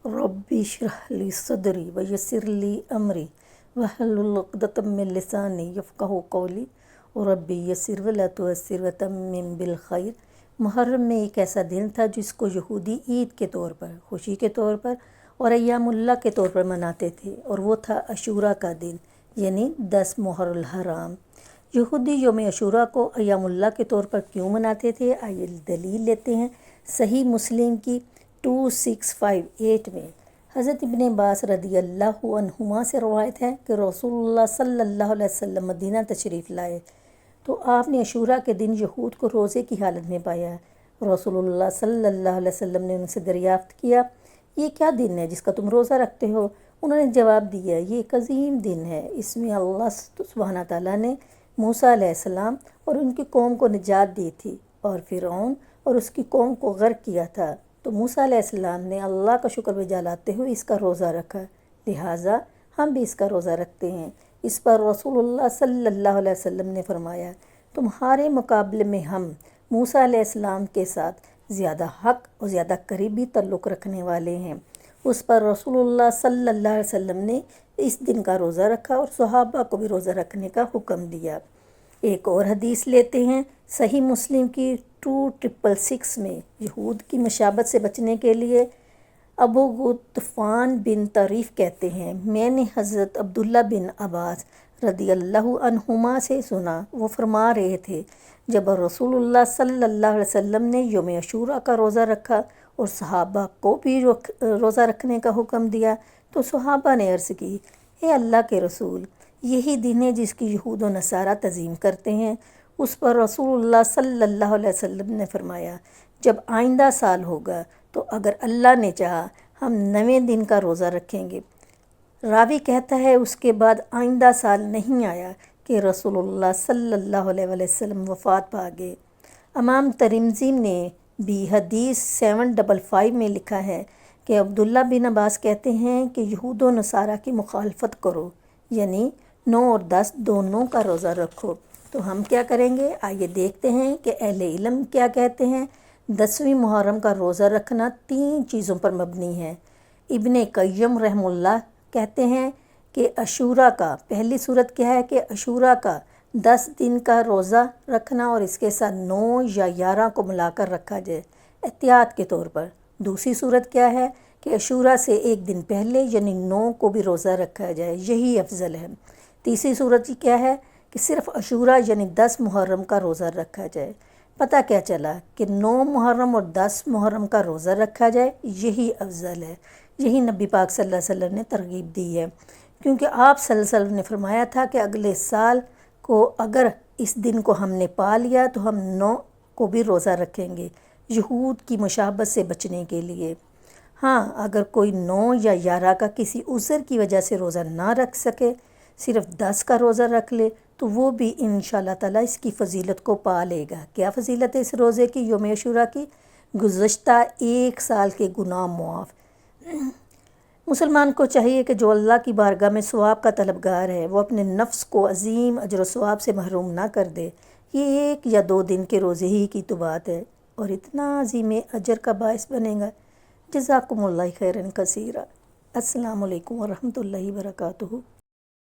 रब्बी इश्रह ली सदरी वयस्सिर ली अमरी वहलुल उक़दतम मिन लिसानी यफ़क़हू क़ौली रब्बी यस्सिर वला तुअस्सिर वतम्मिम बिल खैर। मुहर्रम में एक ऐसा दिन था जिसको यहूदी ईद के तौर पर, खुशी के तौर पर और अय्यामुल्लाह के तौर पर मनाते थे, और वो था अशूरा का दिन, यानी 10 मुहर्रम हराम। यहूदी यौम अशूरा को अय्यामुल्लाह के तौर पर क्यों मनाते थे, आइए दलील लेते हैं। सही मुस्लिम की 2658 में हज़रत इब्न अब्बास रदियल्लाहु अन्हुमा से रवायत है कि रसूलुल्लाह सल्लल्लाहु अलैहि वसल्लम मदीना तशरीफ़ लाए तो आपने अशूरा के दिन यहूद को रोज़े की हालत में पाया। रसूलुल्लाह सल्लल्लाहु अलैहि वसल्लम ने उनसे दरियाफ़्त किया, ये क्या दिन है जिसका तुम रोज़ा रखते हो? उन्होंने जवाब दिया, ये एक अजीम दिन है, इसमें अल्लाह सुब्हाना ताला ने मूसा अलैहिस्सलाम और उनकी कौम को निजात दी थी और फ़िरऔन और उसकी कौम को गर्क किया था। तो मूसा अलैहिस्सलाम ने अल्लाह का शुक्र बजा लाते हुए इसका रोज़ा रखा, लिहाजा हम भी इसका रोज़ा रखते हैं। इस पर रसूलुल्लाह सल्लल्लाहु अलैहि वसल्लम ने फरमाया, तुम्हारे मुकाबले में हम मूसा अलैहिस्सलाम के साथ ज़्यादा हक़ और ज़्यादा करीबी तल्लुक़ रखने वाले हैं। उस पर रसूलुल्लाह सल्लल्लाहु अलैहि वसल्लम ने इस दिन का रोज़ा रखा और सहाबा को भी रोज़ा रखने का हुक्म दिया। एक और हदीस लेते हैं, सही मुस्लिम की 2666 में यहूद की मशाबत से बचने के लिए अबू गुतफ़ान बिन तारीफ़ कहते हैं, मैंने हज़रत अब्दुल्ला बिन अब्बास रदियल्लाहु अन्हुमा से सुना, वो फरमा रहे थे, जब रसूलुल्लाह सल्लल्लाहु अलैहि वसल्लम ने यौम अशूरा का रोज़ा रखा और सहाबा को भी रोज़ा रखने का हुक्म दिया, तो सहाबा ने अर्ज़ की, हे अल्लाह के रसूल, यही दिन है जिसकी यहूद व नसारा तज़ीम करते हैं। उस पर रसूलुल्लाह सल्लल्लाहु अलैहि वसल्लम ने फरमाया, जब आइंदा साल होगा तो अगर अल्लाह ने चाहा हम 9वें दिन का रोज़ा रखेंगे। रावी कहता है, उसके बाद आइंदा साल नहीं आया कि रसूलुल्लाह सल्लल्लाहु अलैहि वसल्लम वफ़ात पा गए। इमाम तिरमिज़ी ने भी हदीस 755 में लिखा है कि अब्दुल्ला बिन अब्बास कहते हैं कि यहूद व नसारा की मुखालफत करो, यानी 9 और 10 दोनों का रोज़ा रखो। तो हम क्या करेंगे, आइए देखते हैं कि अहले इल्म क्या कहते हैं। 10वीं मुहर्रम का रोज़ा रखना 3 चीज़ों पर मबनी है। इब्ने क़य्यम रहमुल्लाह कहते हैं कि अशूरा का पहली सूरत क्या है कि अशूरा का 10 दिन का रोज़ा रखना और इसके साथ 9 या 11 को मिलाकर रखा जाए एहतियात के तौर पर। दूसरी सूरत क्या है कि अशूरा से एक दिन पहले यानी 9 को भी रोज़ा रखा जाए, यही अफजल है। तीसरी सूरत क्या है कि सिर्फ़ अशूरा यानी 10 मुहर्रम का रोज़ा रखा जाए। पता क्या चला कि 9 मुहर्रम और 10 मुहर्रम का रोज़ा रखा जाए, यही अफजल है। यही नबी पाक सल्लल्लाहु अलैहि वसल्लम ने तरगीब दी है, क्योंकि आप सल्लल्लाहु अलैहि वसल्लम ने फरमाया था कि अगले साल को अगर इस दिन को हमने पा लिया तो हम 9 को भी रोज़ा रखेंगे, यहूद की मुशाबत से बचने के लिए। हाँ, अगर कोई 9 या 11 का किसी उज़र की वजह से रोज़ा ना रख सके, सिर्फ़ 10 का रोज़ा रख ले, तो वो भी इंशाअल्लाह ताला इसकी फ़जीलत को पा लेगा। क्या फ़जीलत है इस रोज़े की, यौम अशूरा की? गुज़श्ता 1 साल के गुनाह मुआफ़। मुसलमान को चाहिए कि जो अल्लाह की बारगाह में सवाब का तलबगार है, वो अपने नफ्स को अजीम अजर सवाब से महरूम ना कर दे। ये 1 या 2 दिन के रोज़े ही की तो बात है, और इतना अजीम अजर का बाइस बनेगा। जज़ाकुमुल्लाह खैरन कसीरा। अस्सलामु अलैकुम व रहमतुल्लाहि व बरकातुहू।